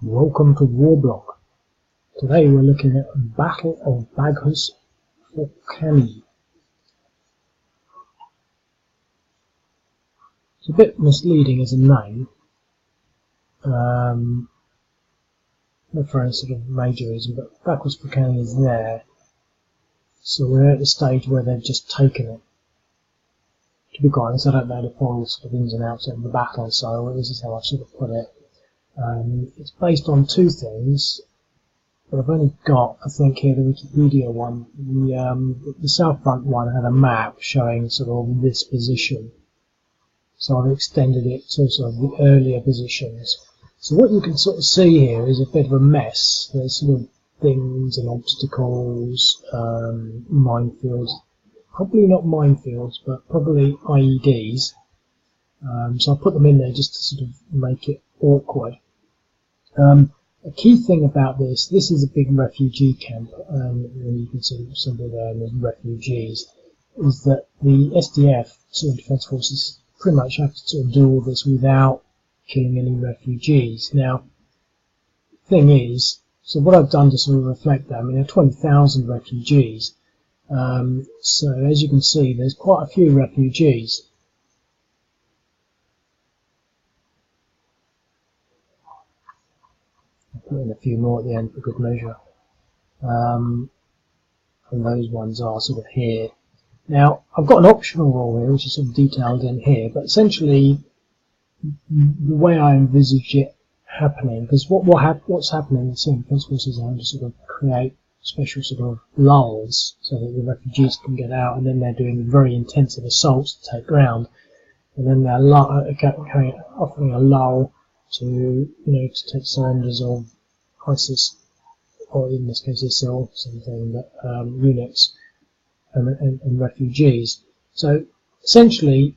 Welcome to Warblock. Today we're looking at Battle of Baghuz, Fawqani. It's a bit misleading as a name, not for any sort of major reason, but Baghuz Fawqani is there, so we're at the stage where they've just taken it. To be quite honest, I don't know the full sort of ins and outs of the battle, so this is how I sort of put it. It's based on two things, but I've only got, I think, here the Wikipedia one. The South Front one had a map showing sort of this position, so I've extended it to sort of the earlier positions. So what you can sort of see here is a bit of a mess. There's sort of things and obstacles, minefields, probably not minefields, but probably IEDs. So I put them in there just to sort of make it awkward. A key thing about this is a big refugee camp, and you can see somebody there and there's refugees, is that the SDF, Syrian Defence Forces, pretty much have to sort of do all this without killing any refugees. Now, the thing is, so what I've done to sort of reflect that, I mean there are 20,000 refugees, so as you can see there's quite a few refugees. Put in a few more at the end for good measure, and those ones are sort of here. Now I've got an optional rule here which is sort of detailed in here, but essentially the way I envisage it happening, because what's happening in Syrian Defence Forces is having to sort of create special sort of lulls so that the refugees can get out, and then they're doing very intensive assaults to take ground, and then they're offering a lull to to take surrenders of ISIS, or in this case ISIL, same thing, but units and refugees. So essentially,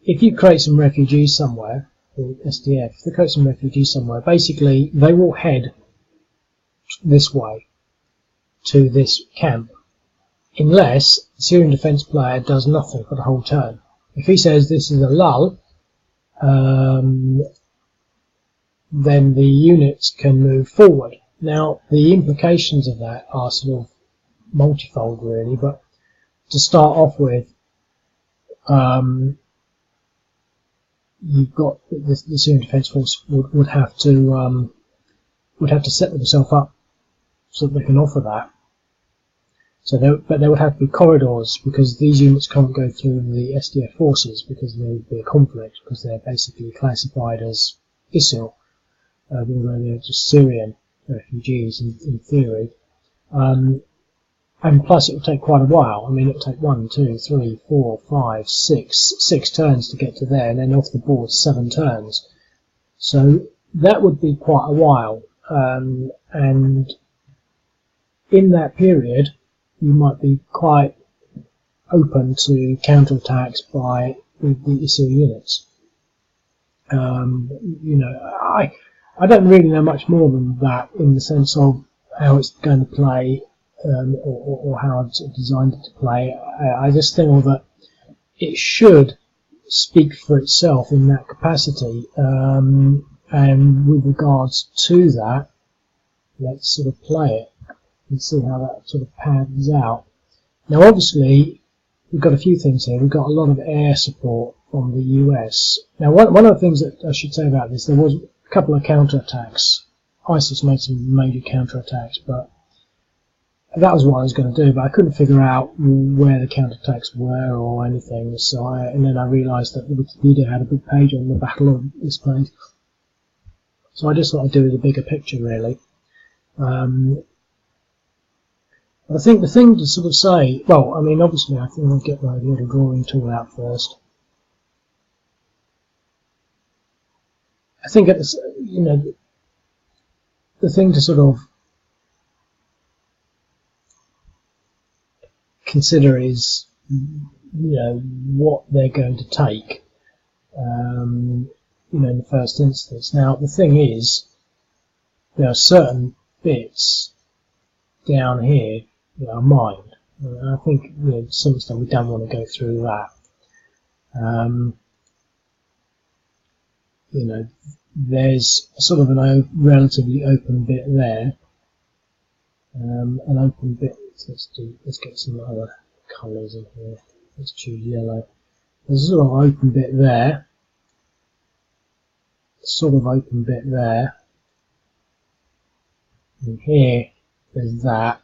if you create some refugees somewhere, the SDF, if they create some refugees somewhere, basically they will head this way to this camp, unless the Syrian defence player does nothing for the whole turn. If he says this is a lull, then the units can move forward. Now, the implications of that are sort of multifold, really, but to start off with, you've got the Syrian Defence Force would have to set themselves up so that they can offer that. So, but there would have to be corridors, because these units can't go through the SDF forces because there would be a conflict, because they're basically classified as ISIL. Although they're just Syrian refugees in theory, and plus it will take quite a while. I mean, it will take 1, 2, 3, 4, 5, 6 turns to get to there, and then off the board 7 turns. So that would be quite a while, and in that period you might be quite open to counterattacks by the ISIL units. I don't really know much more than that in the sense of how it's going to play, or how I've sort of designed it to play. I just think that it should speak for itself in that capacity, and with regards to that, let's sort of play it and see how that sort of pans out. Now obviously we've got a few things here. We've got a lot of air support from the US. Now one of the things that I should say about this, there was a couple of counterattacks. ISIS made some major counterattacks, but that was what I was going to do, but I couldn't figure out where the counterattacks were or anything, and then I realised that the Wikipedia had a big page on the Battle of this place. So I just thought I'd do the bigger picture, really. I think the thing to sort of say, well, I mean, obviously I think I'll get my little drawing tool out first. I think it's, the thing to sort of consider is, what they're going to take, in the first instance. Now, the thing is, there are certain bits down here that are mined. And I think, to some extent, we don't want to go through that. there's sort of a relatively open bit there. An open bit. Let's get some other colours in here. Let's choose yellow. There's a sort of open bit there. Sort of open bit there. And here there's that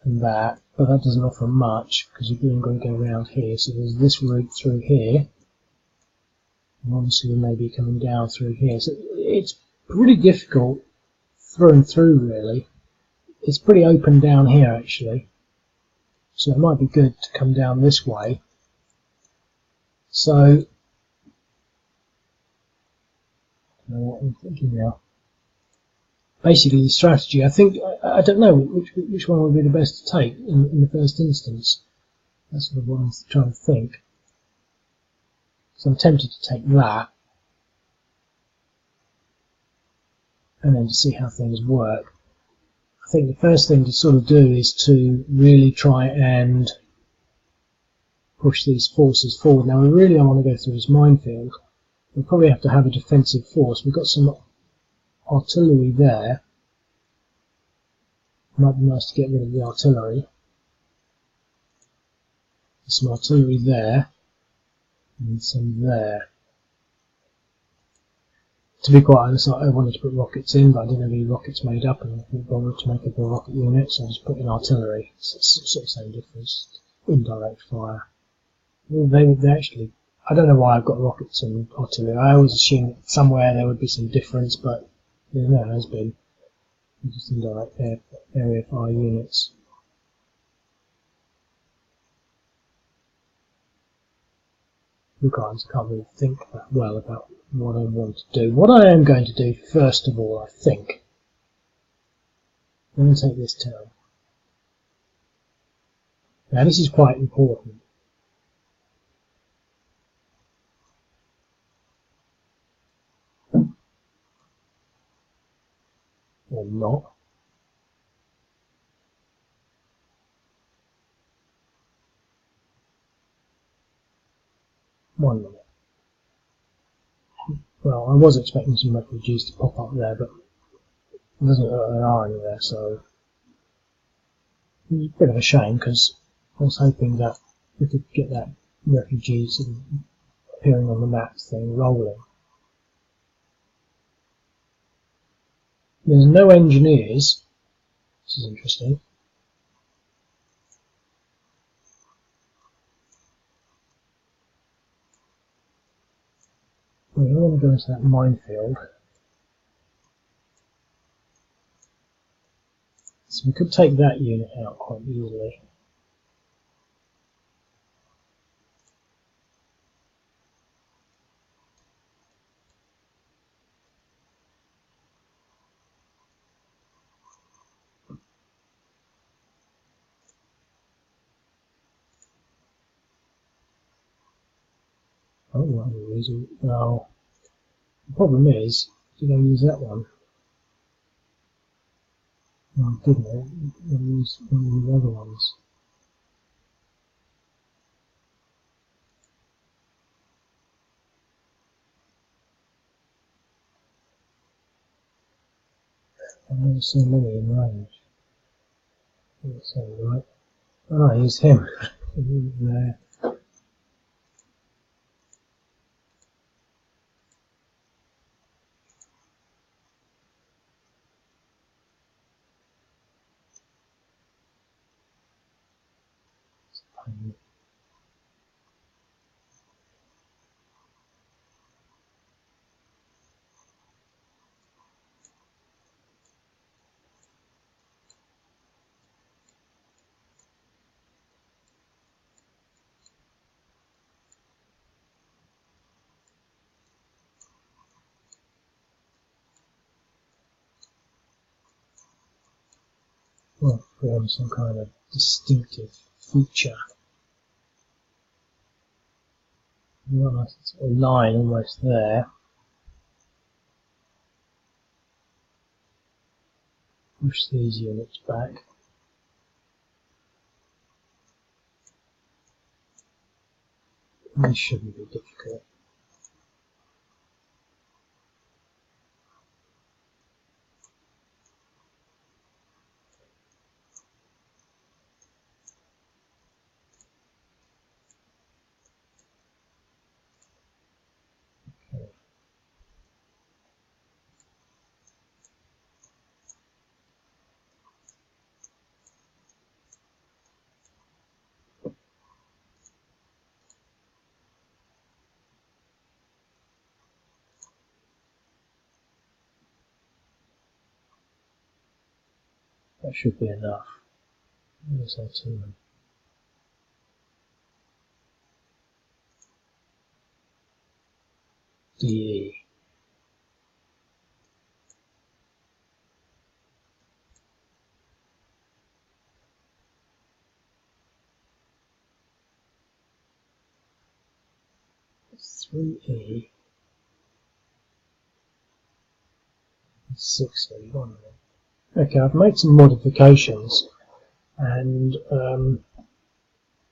and that, but that doesn't offer much because you've even got to go around here. So there's this route through here, and obviously we may be coming down through here. So it's pretty difficult through and through, really. It's pretty open down here actually, so it might be good to come down this way. So I don't know what I'm thinking now. Basically, the strategy, I think, I don't know which one would be the best to take in the first instance. That's sort of what I'm trying to think. So I'm tempted to take that, and then to see how things work. I think the first thing to sort of do is to really try and push these forces forward. Now, we really don't want to go through this minefield. We'll probably have to have a defensive force. We've got some artillery there. Might be nice to get rid of the artillery. There's some artillery there, and some there. To be quite honest, I wanted to put rockets in, but I didn't have any rockets made up, and I didn't bother to make up a rocket unit, so I just put in artillery. It's sort of the same difference. Indirect fire. Well, they actually, I don't know why I've got rockets and artillery. I always assume that somewhere there would be some difference, but there has been. Just indirect area fire units. Regardless, I can't really think that well about what I want to do. What I am going to do, first of all, I think, I'm going to take this town. Now, this is quite important. Or not. One minute. Well, I was expecting some refugees to pop up there, but there doesn't look like there are any there, so it's a bit of a shame because I was hoping that we could get that refugee sort of appearing on the map thing rolling. There's no engineers, which is interesting. We don't want to go into that minefield. So we could take that unit out quite easily. Oh, well, well, the problem is, did I use that one? No, I didn't. I used one of the other ones. And there's so many in range. That's right. Oh, no, I used him. There. Well, creating some kind of distinctive feature. You've got a line almost there. Push these units back. This shouldn't be difficult. That should be enough. There's our team. DE. It's 3E. 6E. 1 minute. Okay, I've made some modifications, and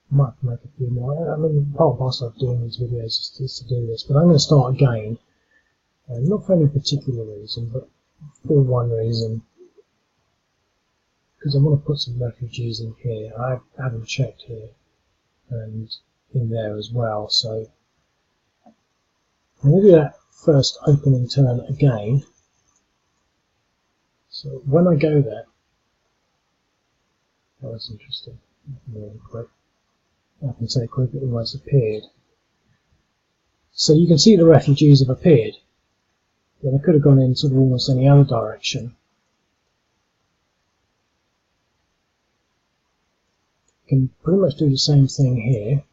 might make a few more. I mean, part of what I'm doing these videos is to do this, but I'm going to start again, not for any particular reason, but for one reason, because I want to put some refugees in here. I haven't checked here, and in there as well, so I'm going to do that first opening turn again. So when I go there, oh, that's interesting. Really quick. I can say quick, it almost appeared. So you can see the refugees have appeared. Then I could have gone in sort of almost any other direction. You can pretty much do the same thing here.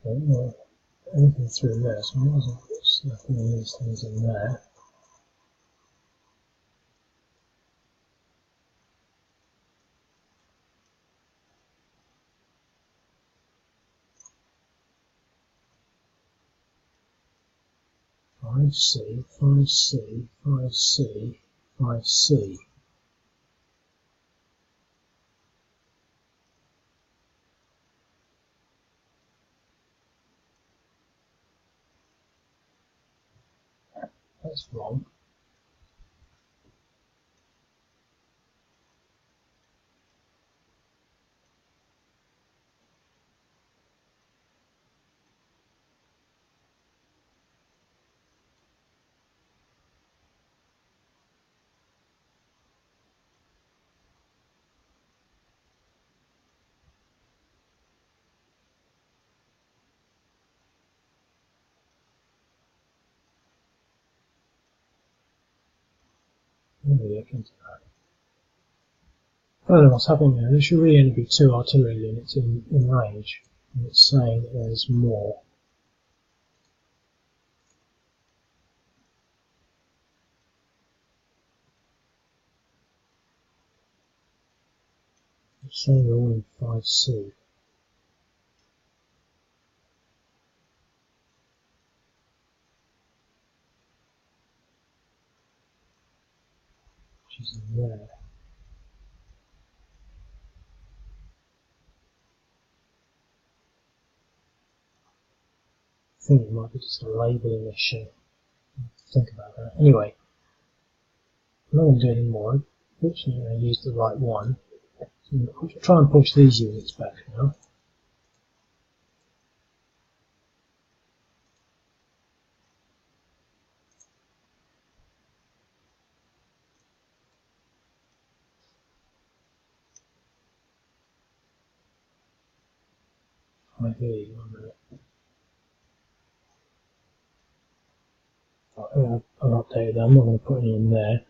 Okay, well, anything through there, so I wasn't stuffing these things in there. Five C, 5C, 5C, 5C. That's wrong. Let me look into that. I don't know what's happening there. There should really only be 2 artillery units in range, and it's saying that there's more. It's saying they're all in 5C. Which is in there. I think it might be just a labelling issue. Think about that. Anyway, I'm not going to do any more. Fortunately, I used the right one. So I'll try and push these units back now. Right here, 1 minute. I'll update that. I'm not going to put any in there.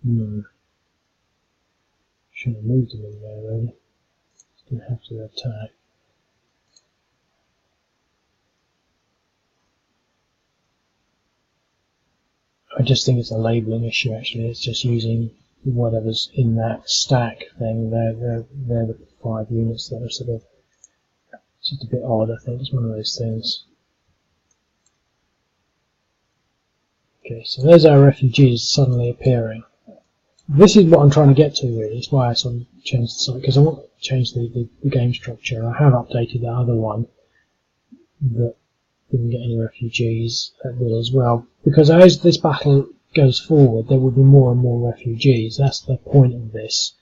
No. Shouldn't have moved them in there really. Didn't have to attack. I just think it's a labelling issue actually. It's just using whatever's in that stack thing. They're the 5 units that are sort of just a bit odd. I think it's one of those things. Okay, so there's our refugees suddenly appearing. This is what I'm trying to get to, really. It's why I sort of changed the site, because I want to change the game structure. I have updated the other one that didn't get any refugees at will as well, because as this battle goes forward, there will be more and more refugees. That's the point of this.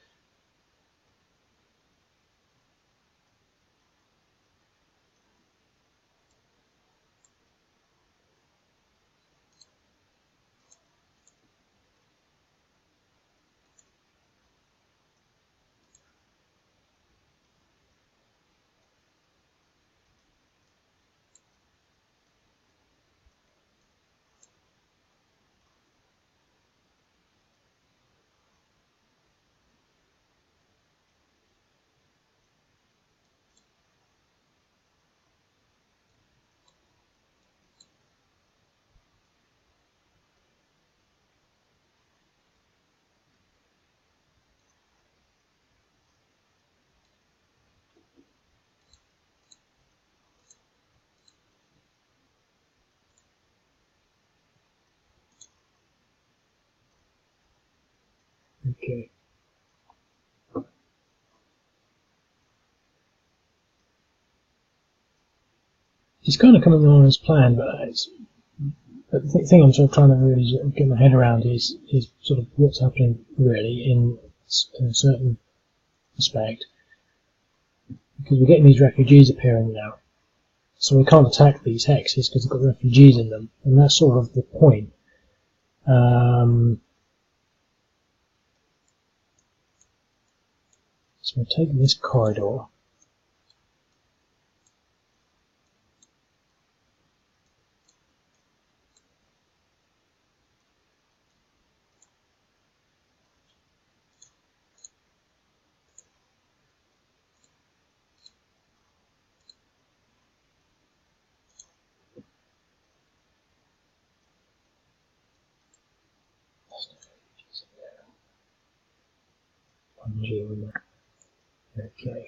Okay. It's kind of coming along as planned, but the thing I'm sort of trying to really get my head around is sort of what's happening really in a certain respect, because we're getting these refugees appearing now, so we can't attack these hexes because they've got refugees in them, and that's sort of the point. So we're taking this corridor. Okay.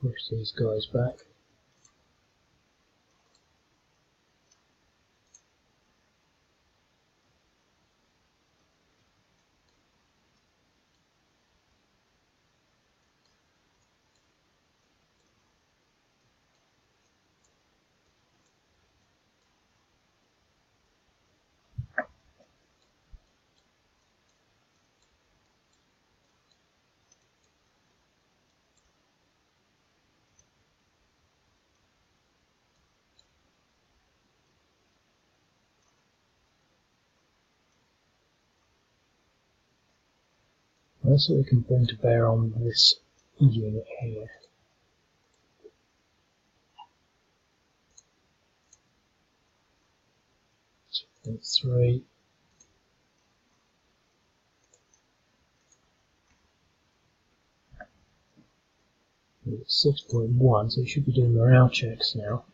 Push these guys back. That's what we can bring to bear on this unit here. That's 3. It's 6.1, so we should be doing morale checks now.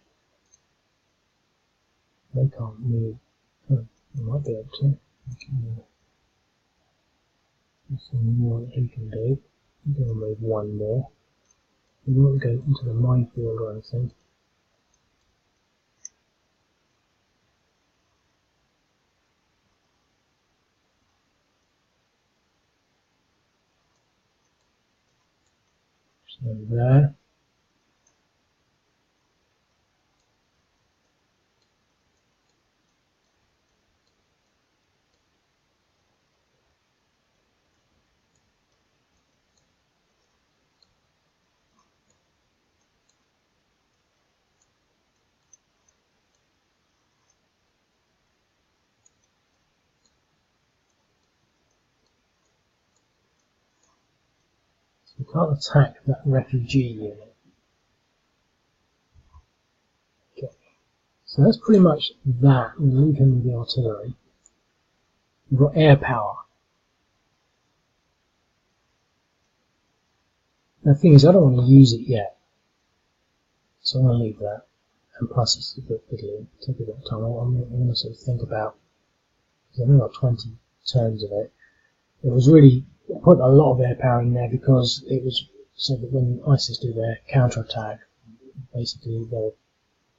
They can't move. Oh, they might be able to. There's some more that he can do. I'm going to move one more. We won't go into the minefield or anything. So there. So we can't attack that refugee unit. Okay. So that's pretty much that. We leave him with the artillery. We've got air power. The thing is, I don't want to use it yet. So I'm going to leave that. And plus it's a bit fiddly, take a bit of time. I'm going to sort of think about, because I've only got 20 turns of it. It was really, put a lot of air power in there because it was so that when ISIS do their counter-attack, basically they were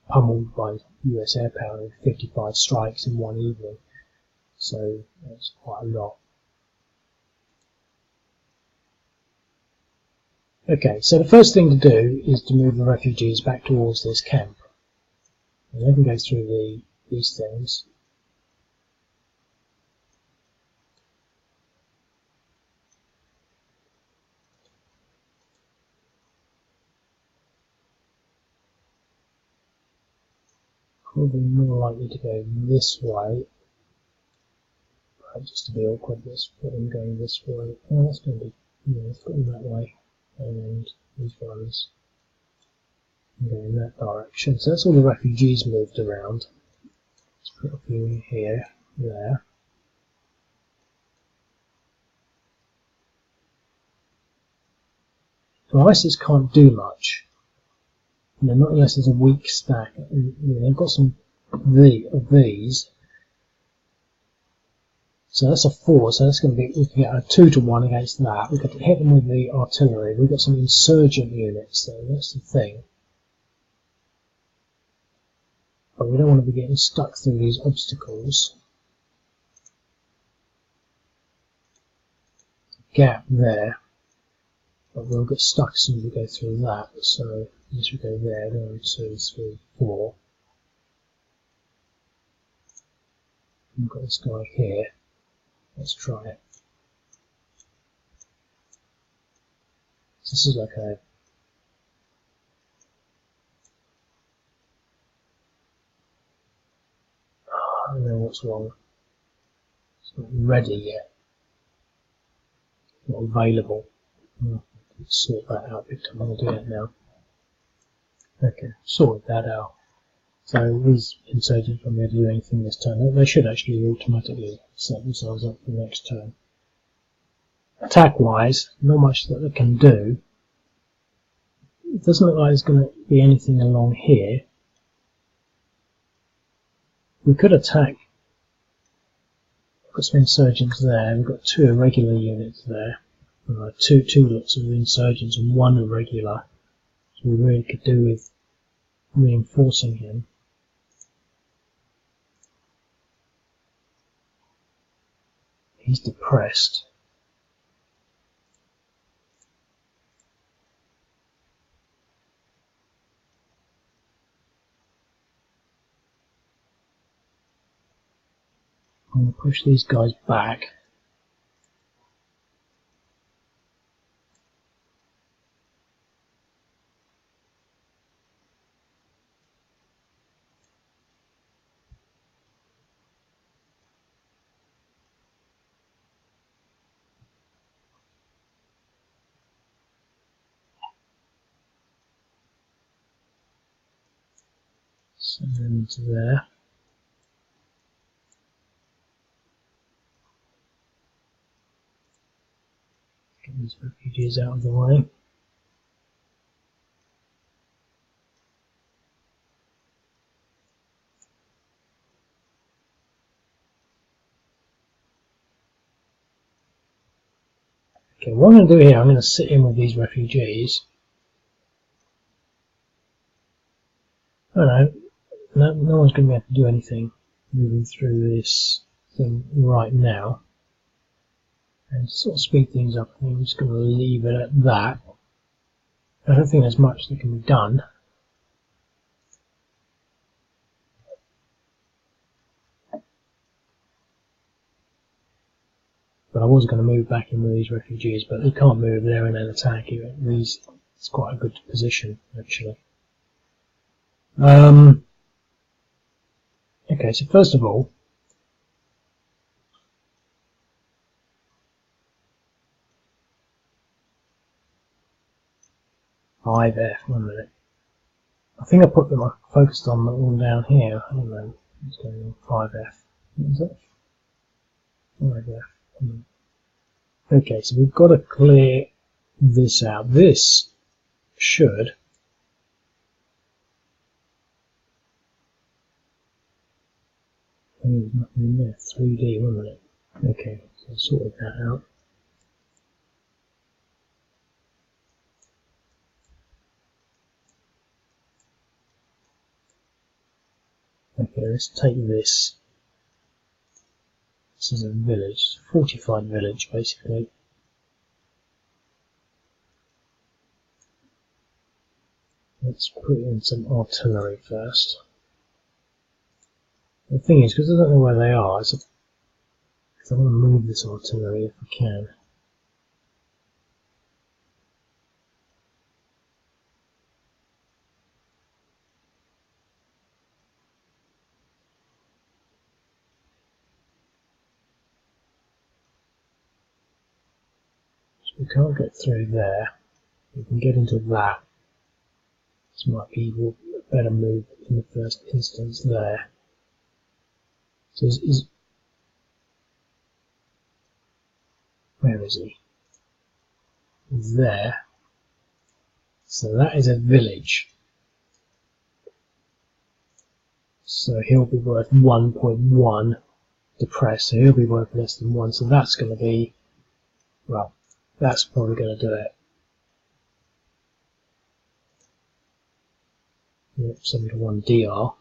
pummeled by US air power with 55 strikes in one evening. So that's quite a lot. Okay, so the first thing to do is to move the refugees back towards this camp. And they can go through these things. Probably more likely to go this way. But just to be awkward, let's put them going this way. Oh, that's going to be, yeah, let's put them that way. And these ones go in that direction. So that's all the refugees moved around. Let's put a few in here, there. So ISIS can't do much. Not unless there's a weak stack. They've got some of these. So that's a 4, so that's going to be, we can get a 2 to 1 against that. We've got to hit them with the artillery. We've got some insurgent units, so that's the thing. But we don't want to be getting stuck through these obstacles. Gap there. But we'll get stuck as soon as we go through that. So as we go there, 1, 2, 3, 4. We've got this guy here. Let's try it. So this is like a I don't know what's wrong. It's not ready yet. It's not available. Let's sort that out big time. I'm going to do it now. Okay, sorted that out. So these insurgents won't be able to do anything this turn. They should actually automatically set themselves up for the next turn. Attack-wise, not much that they can do. It doesn't look like there's going to be anything along here. We could attack. We've got some insurgents there. We've got 2 irregular units there. Two lots of insurgents and 1 irregular. So we really could do with reinforcing him. He's depressed. I'm going to push these guys back. Send them into there. Get these refugees out of the way. Okay, what I'm going to do here, I'm going to sit in with these refugees. I don't know, no one's going to be able to do anything moving through this thing right now. And to sort of speed things up, I'm just going to leave it at that. I don't think there's much that can be done. But I was going to move back in with these refugees, but they can't move there and then attack you. It's quite a good position, actually. Okay, so first of all, F, 1 minute. I think I put them, I focused on them all down here. I don't know what's going on. 5F. What is it? 5F. Okay, so we've got to clear this out. This should 3D, wasn't it? Okay, so I sorted that out. Okay, let's take this. This is a village, a fortified village basically. Let's put in some artillery first. The thing is, because I don't know where they are, because I want to move this artillery if I can. So we can't get through there. We can get into that. This might be a better move in the first instance there. So where is he? He's there. So that is a village. So he'll be worth 1.1 depressed, so he'll be worth less than 1. So that's going to be, well, that's probably going to do it. Yep, 7 to 1 DR.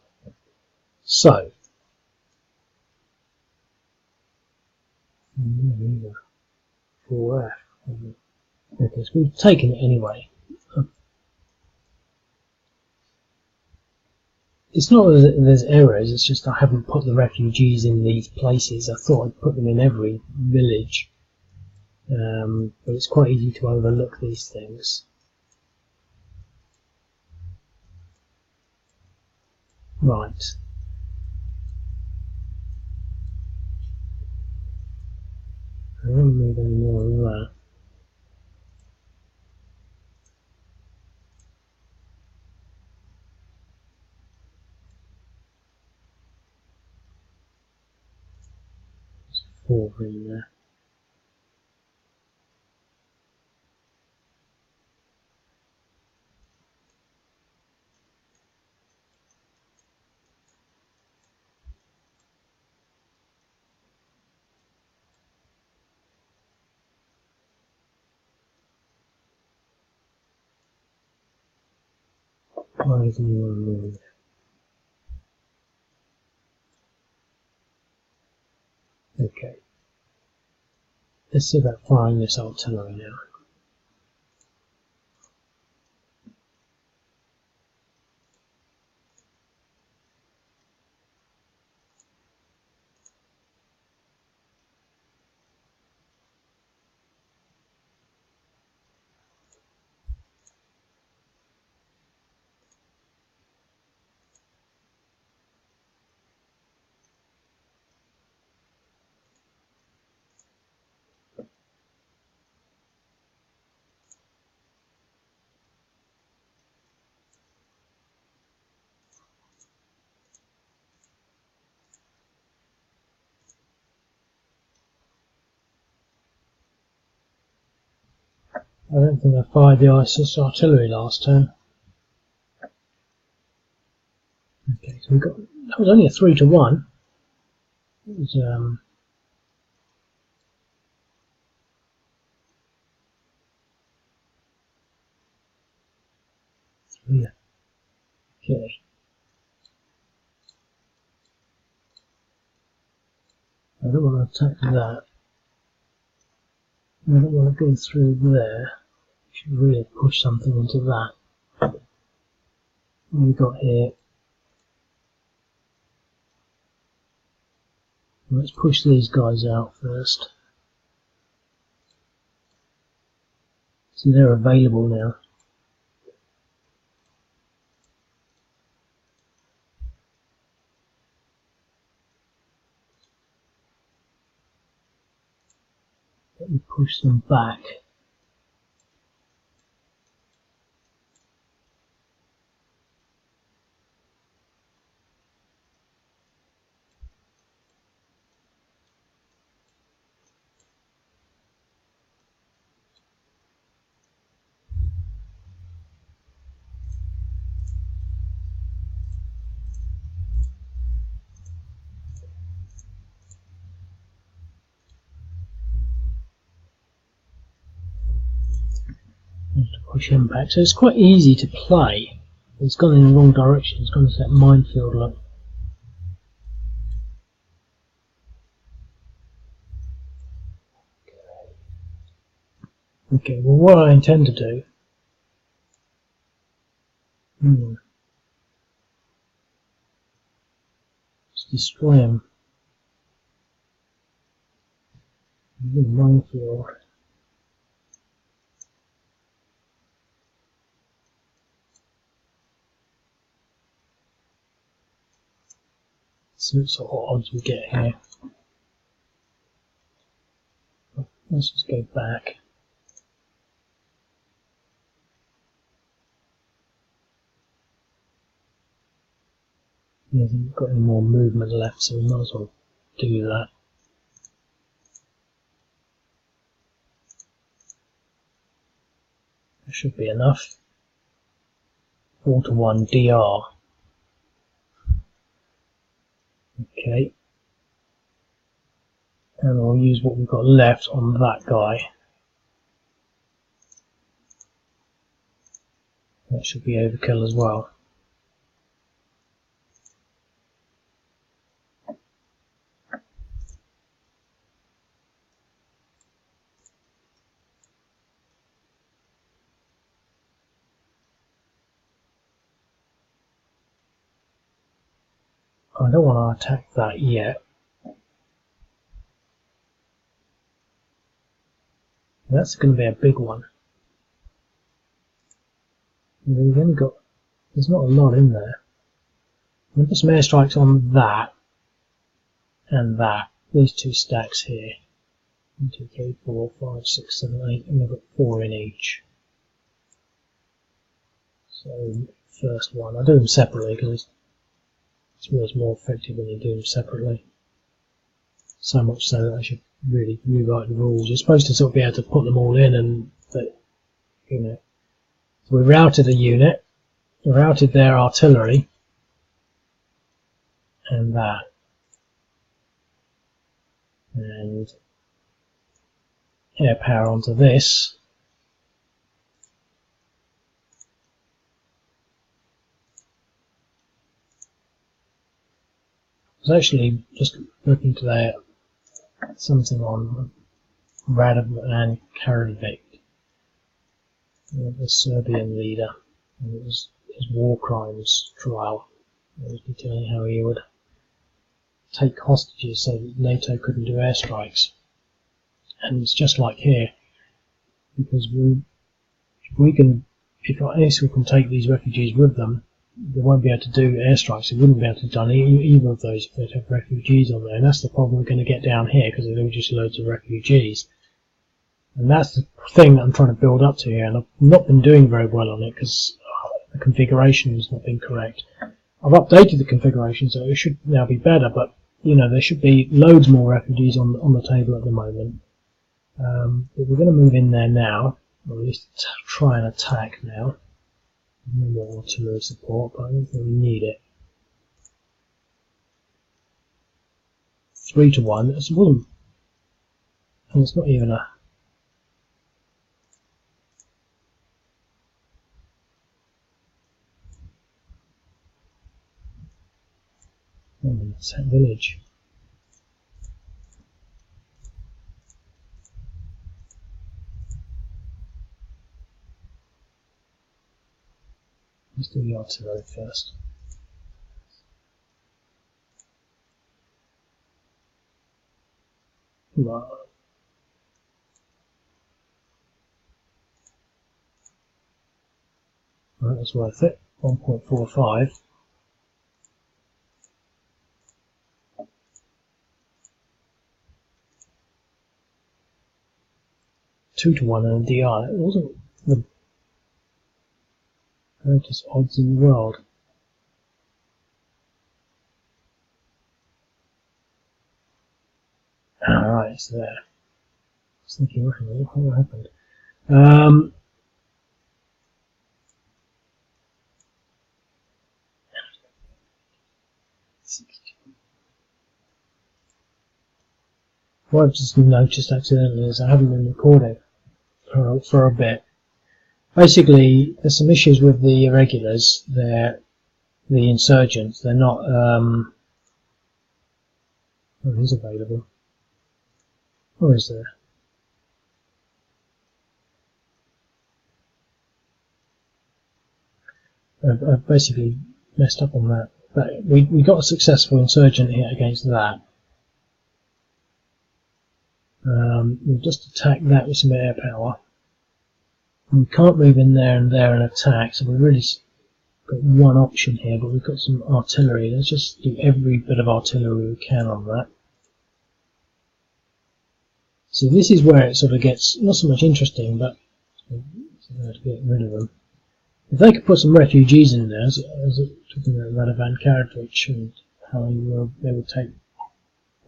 So, 4F. Okay, so we've taken it anyway. It's not that there's errors, it's just I haven't put the refugees in these places. I thought I'd put them in every village. But it's quite easy to overlook these things. Right. I won't move any more of that. There's 4 in there. Why doesn't he want to move? Okay. Let's see about firing this artillery now. I don't think I fired the ISIS artillery last turn. Okay, so we got, that was only a 3 to 1. It was yeah. Okay. I don't want to attack that. I don't want to go through there. Should really push something into that. What we got here? Let's push these guys out first. So they're available now. Let me push them back. push impact. So it's quite easy to play. It's gone in the wrong direction. It's gone to that minefield look. Okay, well what I intend to do is destroy him. The minefield. See what sort of odds we get here. Let's just go back. He hasn't got any more movement left, so we might as well do that. That should be enough. 4-1 DR. Okay. And I'll use what we've got left on that guy. That should be overkill as well. I don't want to attack that yet. That's going to be a big one. We've only got, there's not a lot in there. I'm going to put some airstrikes on that and that. These two stacks here. 1, 2, 3, 4, 5, 6, 7, 8, and we've got 4 in each. So, first one. I do them separately because it's more effective when you do them separately. So much so that I should really rewrite the rules. You're supposed to sort of be able to put them all in, and but you know. So we routed a unit, we routed their artillery, and that, and air power onto this. I was actually just looking today at something on Radovan Karadzic, the Serbian leader, and it was his war crimes trial. It was detailing how he would take hostages so that NATO couldn't do airstrikes. And it's just like here, because if ISIL can take these refugees with them, they won't be able to do airstrikes. They wouldn't be able to have done either of those if they'd have refugees on there. And that's the problem we're going to get down here, because they're just loads of refugees. And that's the thing that I'm trying to build up to here, and I've not been doing very well on it because the configuration has not been correct. I've updated the configuration, so it should now be better, but you know, there should be loads more refugees on the table at the moment. But we're going to move in there now, or at least try and attack now. No more artillery support, but I don't think we need it. 3-1. It wasn't, and it's not even a. It's that village. Let's do the artillery first. Right. Right, that's worth it. 1.45. Two to 1 and a DR. It wasn't the greatest odds in the world. Alright, it's there. I was thinking, what happened? What I've just noticed accidentally is I haven't been recording for a bit, Basically, there's some issues with the irregulars. They're the insurgents. They're not. Oh, he's available. Or is there? I've basically messed up on that. But we got a successful insurgent hit against that. We'll just attack that with some air power. We can't move in there and attack, so we've really got one option here, but we've got some artillery. Let's just do every bit of artillery we can on that. So this is where it sort of gets not so much interesting, but to get rid of them. If they could put some refugees in there, as talking about Radovan Karadzic and how they would take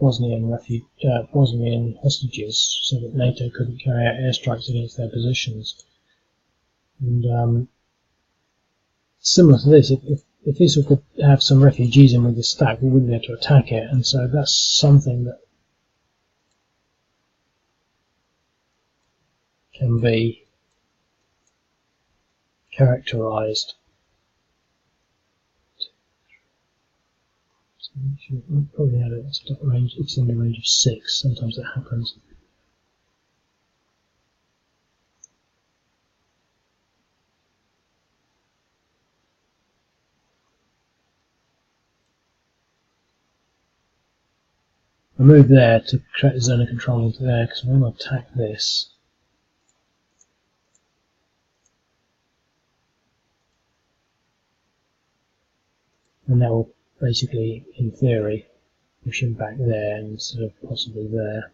Bosnian hostages so that NATO couldn't carry out airstrikes against their positions. And similar to this, if Israel could have some refugees in with this stack, we wouldn't be able to attack it, and so that's something that can be characterized. So we probably have it extended range of 6, sometimes that happens. I move there to create a zone of control into there because we want to attack this. And that will basically, in theory, push him back there instead of possibly there.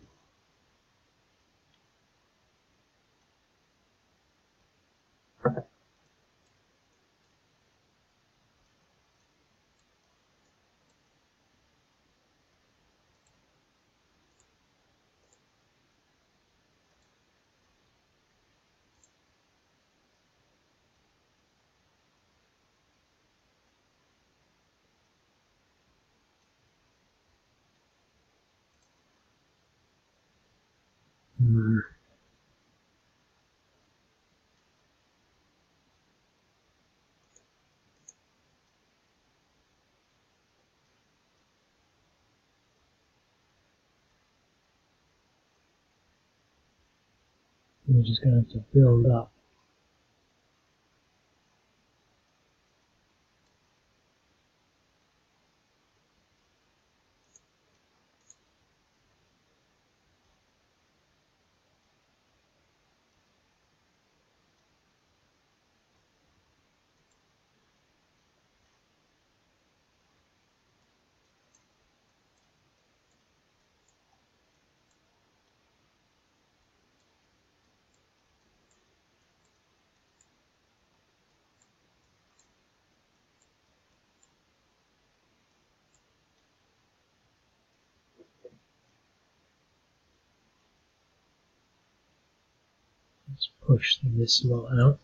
We're just going to have to build up. Let's push this lot out.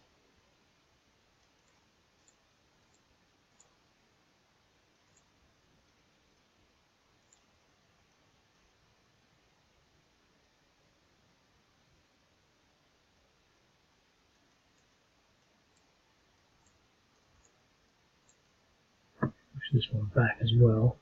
Push this one back as well.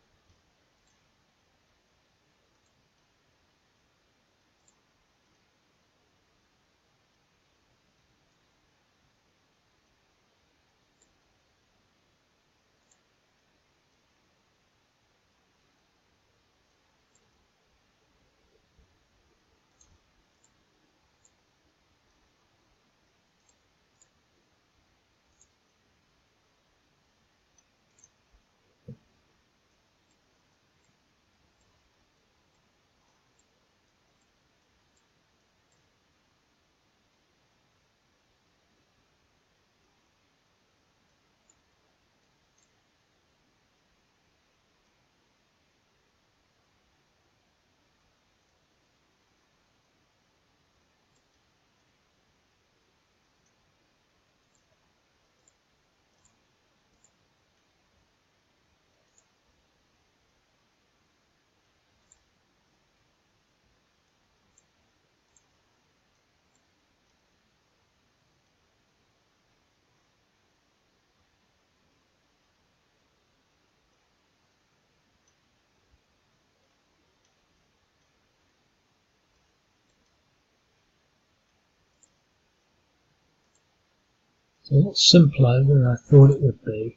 So a lot simpler than I thought it would be.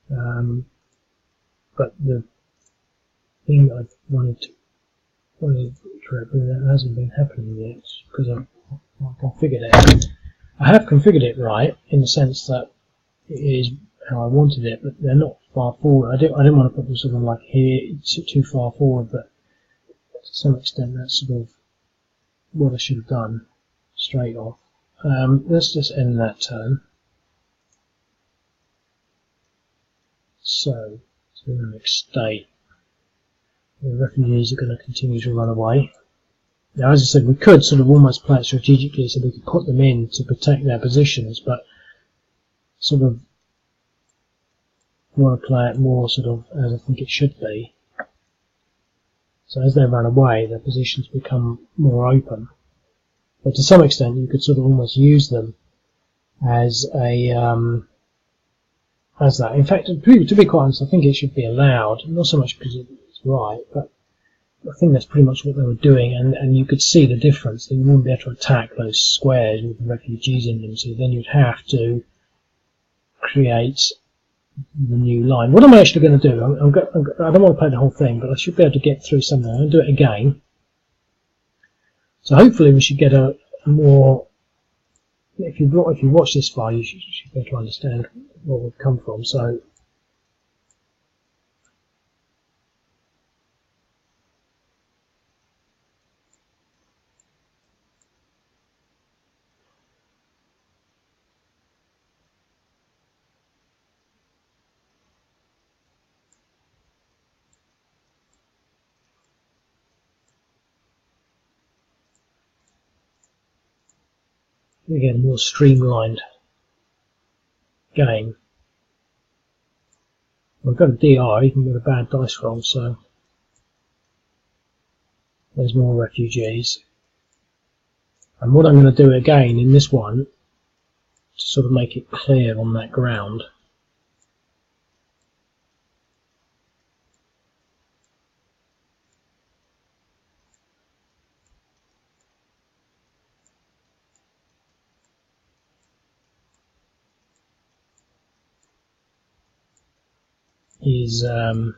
But the thing that I wanted to that hasn't been happening yet because I've configured it. I have configured it right in the sense that it is how I wanted it, but they're not far forward. I didn't want to put them sort of like here, it's too far forward, but to some extent that's sort of what I should have done straight off. Let's just end that turn. So, dynamic state. The refugees are going to continue to run away. Now, as I said, we could sort of almost play it strategically so we could put them in to protect their positions, but sort of want to play it more sort of as I think it should be. So as they run away, their positions become more open. But to some extent, you could sort of almost use them as a as that. In fact, to be quite honest, I think it should be allowed. Not so much because it's right, but I think that's pretty much what they were doing, and you could see the difference. They wouldn't be able to attack those squares with the refugees in them, so then you'd have to create the new line. What I'm actually going to do, I don't want to play the whole thing, but I should be able to get through something. I'm going to do it again. So hopefully we should get a more, if you watch this far, you should be able to understand where we've come from. So again, a more streamlined game. I've got a DR even with a bad dice roll, so there's more refugees. And what I'm going to do again in this one, to sort of make it clear on that ground, is yep,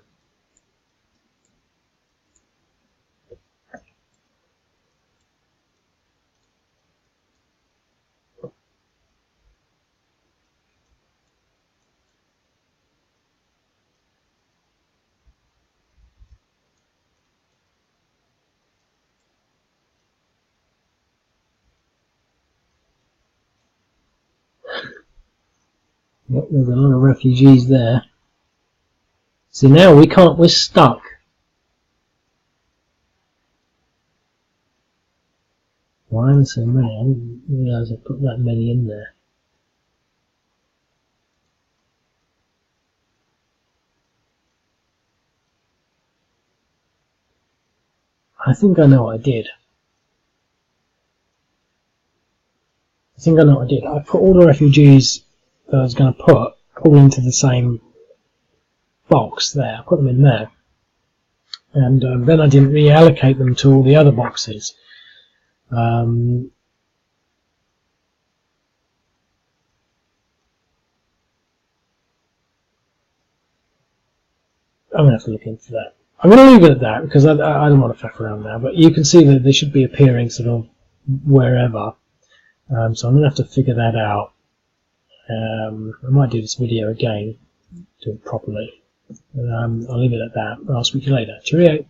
there's a lot of refugees there. So now we're stuck. Why are there so many? I didn't realise I put that many in there. I think I know what I did. I put all the refugees that I was going to put all into the same box there. I put them in there. And then I didn't reallocate them to all the other boxes. I'm going to have to look into that. I'm going to leave it at that because I don't want to faff around now. But you can see that they should be appearing sort of wherever. So I'm going to have to figure that out. I might do this video again, do it properly. I'll leave it at that. I'll speak to you later. Cheerio.